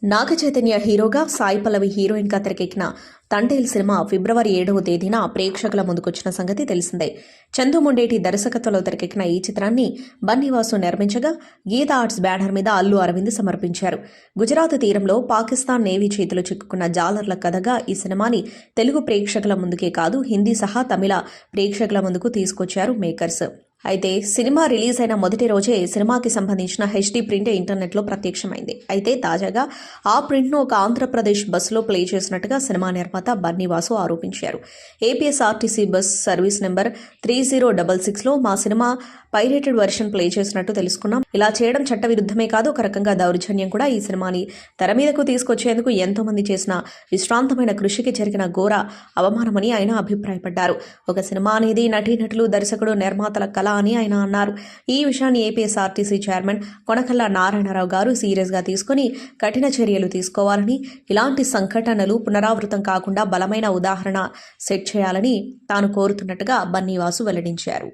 నాగ చైతన్య హీరోగా, సాయి పల్లవి హీరోయిన్గా తెరకెక్కిన తండేల్ సినిమా ఫిబ్రవరి 7వ తేదీన ప్రేక్షకుల ముందుకొచ్చిన సంగతి తెలిసిందే. చందు మొండేటి దర్శకత్వంలో తెరకెక్కిన ఈ చిత్రాన్ని బన్నీవాసు నిర్మించగా, గీత ఆర్ట్స్ బ్యానర్ మీద అల్లు అరవింద్ సమర్పించారు. గుజరాత్ తీరంలో పాకిస్తాన్ నేవీ చేతిలో చిక్కుకున్న జాలర్ల కథగా ఈ సినిమాని తెలుగు ప్రేక్షకుల ముందుకే కాదు, హిందీ సహా తమిళ ప్రేక్షకుల ముందుకు తీసుకొచ్చారు మేకర్స్. అయితే సినిమా రిలీజ్ అయిన మొదటి రోజే సినిమాకి సంబంధించిన హెచ్డీ ప్రింట్ ఇంటర్నెట్లో ప్రత్యక్షమైంది. అయితే తాజాగా ఆ ప్రింట్ను ఒక ఆంధ్రప్రదేశ్ బస్సులో ప్లే చేసినట్టుగా సినిమా నిర్మాత బన్నీవాసు ఆరోపించారు. ఏపీఎస్ఆర్టీసీ బస్ సర్వీస్ నెంబర్ 3066లో మా సినిమా పైరేటెడ్ వెర్షన్ ప్లే చేసినట్టు తెలుసుకున్నాం. ఇలా చేయడం చట్టవిరుద్ధమే కాదు, ఒక రకంగా దౌర్జన్యం కూడా. ఈ సినిమాని తెర మీదకు తీసుకొచ్చేందుకు ఎంతో మంది చేసిన విశ్రాంతమైన కృషికి జరిగిన ఘోర అవమానమని ఆయన అభిప్రాయపడ్డారు. ఒక సినిమా అనేది నటీనటులు, దర్శకుడు, నిర్మాతల కళ అని ఆయన అన్నారు. ఈ విషయాన్ని ఏపీఎస్ఆర్టీసీ చైర్మన్ కొనకళ్ళ నారాయణరావు గారు సీరియస్గా తీసుకుని కఠిన చర్యలు తీసుకోవాలని, ఇలాంటి సంఘటనలు పునరావృతం కాకుండా బలమైన ఉదాహరణ సెట్ చేయాలని తాను కోరుతున్నట్టుగా బన్నీవాసు వెల్లడించారు.